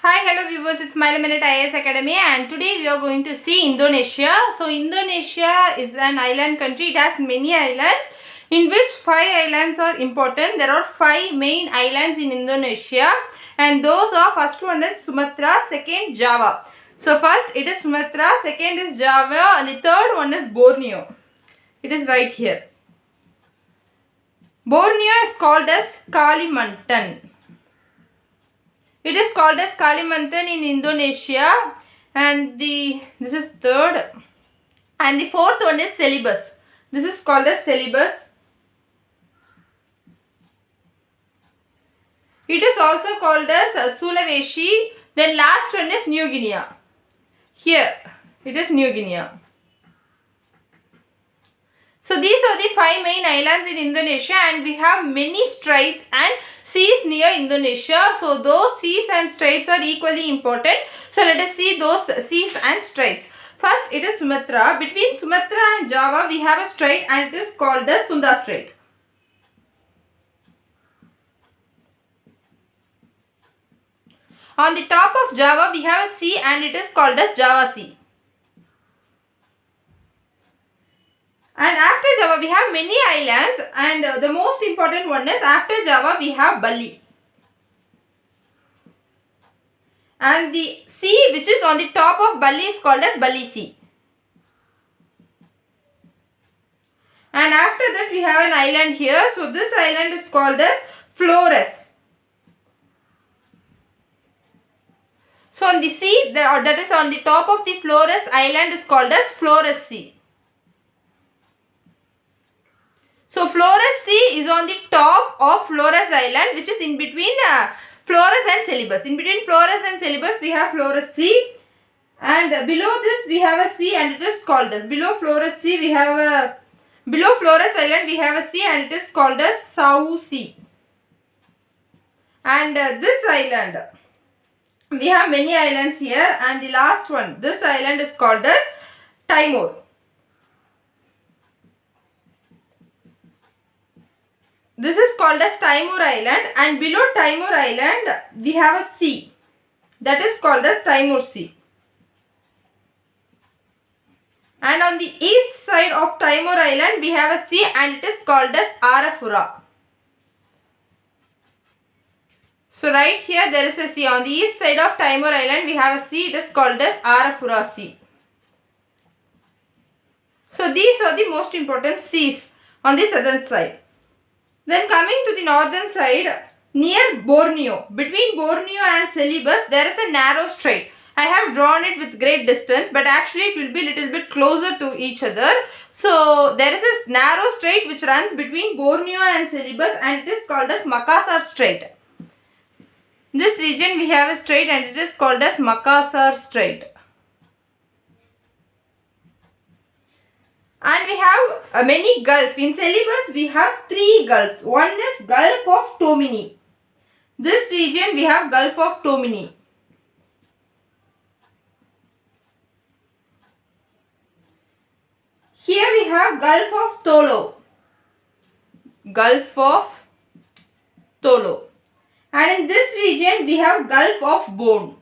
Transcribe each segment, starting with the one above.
Hi, hello viewers, it's Smile a Minute IAS Academy and today we are going to see Indonesia. So Indonesia is an island country. It has many islands in which 5 islands are important. There are 5 main islands in Indonesia and those are, first one is Sumatra, second Java. So first it is Sumatra, second is Java and the third one is Borneo. It is right here. Borneo is called as Kalimantan. It is called as Kalimantan in Indonesia and this is third and the fourth one is Celebes. This is called as Celebes. It is also called as Sulawesi. Then last one is New Guinea. Here it is New Guinea. So these are the 5 main islands in Indonesia and we have many straits and seas near Indonesia. So those seas and straits are equally important. So let us see those seas and straits. First it is Sumatra. Between Sumatra and Java we have a strait and it is called the Sunda Strait. On the top of Java we have a sea and it is called as Java Sea. And after Java we have many islands and the most important one is after Java we have Bali. And the sea which is on the top of Bali is called as Bali Sea. And after that we have an island here. So this island is called as Flores. So on the sea that is on the top of the Flores island is called as Flores Sea. So Flores Sea is on the top of Flores Island which is in between Flores and Celebes. In between Flores and Celebes we have Flores Sea and below this we have a sea and it is called as below Flores Sea we have a below Flores Island we have a sea and it is called as Sau Sea. And this island we have many islands here and the last one this island is called as Timor. This is called as Timor Island and below Timor Island we have a sea that is called as Timor Sea. And on the east side of Timor Island we have a sea and it is called as Arafura. So right here there is a sea. On the east side of Timor Island we have a sea. It is called as Arafura Sea. So these are the most important seas on the southern side. Then coming to the northern side, near Borneo, between Borneo and Celebes, there is a narrow strait. I have drawn it with great distance, but actually it will be little bit closer to each other. So there is a narrow strait which runs between Borneo and Celebes and it is called as Makassar Strait. In this region we have a strait and it is called as Makassar Strait. And we have many gulfs. In Celebes we have 3 gulfs. One is Gulf of Tomini. This region we have Gulf of Tomini. Here we have Gulf of Tolo. Gulf of Tolo. And in this region we have Gulf of Bone.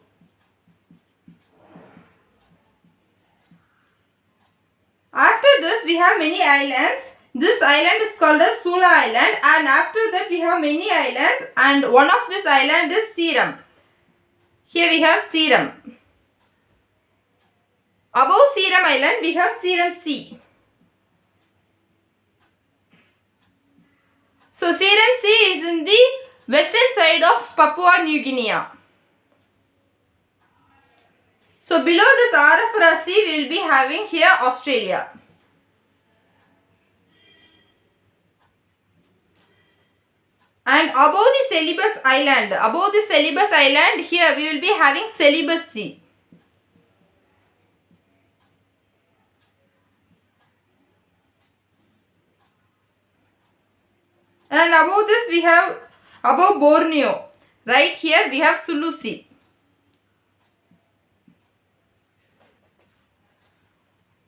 After this we have many islands. This island is called as Sula Island and after that we have many islands and one of this island is Seram. Here we have Seram. Above Seram Island we have Seram Sea. So Seram Sea is in the western side of Papua New Guinea. So below this Arafura Sea we will be having here Australia. And above the Celebes Island, here we will be having Celebes Sea. And above this we have above Borneo. Right here we have Sulu Sea.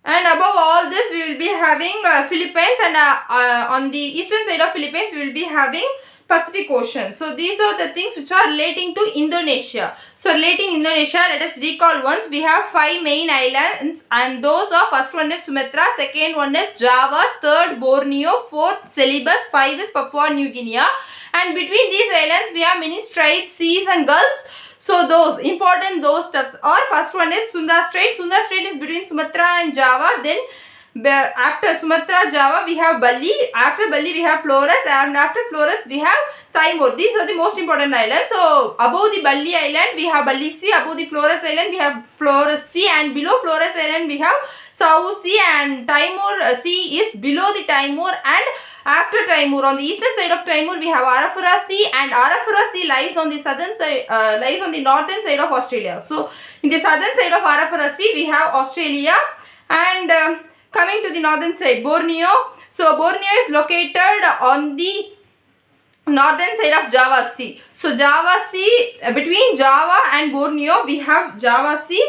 And above all this we will be having Philippines and on the eastern side of Philippines we will be having Pacific Ocean. So these are the things which are relating to Indonesia. So relating Indonesia, let us recall once. We have 5 main islands, and those are, first one is Sumatra, second one is Java, third Borneo, fourth Celebes, 5 is Papua New Guinea, and between these islands we have many straits, seas and gulfs. So those important those stuffs are, first one is Sunda Strait. Sunda Strait is between Sumatra and Java. Then after Sumatra, Java, we have Bali. After Bali, we have Flores, and after Flores, we have Timor. These are the most important islands. So above the Bali Island, we have Bali Sea. Above the Flores Island, we have Flores Sea, and below Flores Island, we have South Sea, and Timor Sea is below the Timor. And after Timor, on the eastern side of Timor, we have Arafura Sea, and Arafura Sea lies on the southern side, lies on the northern side of Australia. So in the southern side of Arafura Sea, we have Australia, and coming to the northern side, Borneo. So Borneo is located on the northern side of Java Sea. So Java Sea, between Java and Borneo, we have Java Sea.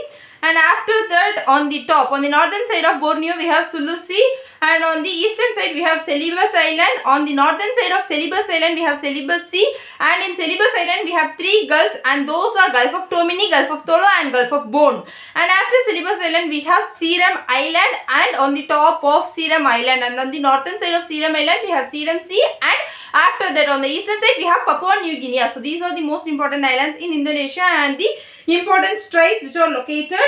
And after that, on the top, on the northern side of Borneo, we have Sulu Sea. And on the eastern side, we have Celebes Island. On the northern side of Celebes Island, we have Celebes Sea. And in Celebes Island, we have 3 gulfs. And those are Gulf of Tomini, Gulf of Tolo, and Gulf of Bone. And after Celebes Island, we have Seram Island. And on the top of Seram Island, and on the northern side of Seram Island, we have Seram Sea. And after that, on the eastern side, we have Papua New Guinea. So these are the most important islands in Indonesia, and the important straits which are located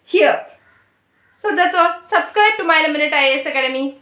here. So that's all. Subscribe to My Minute IAS Academy.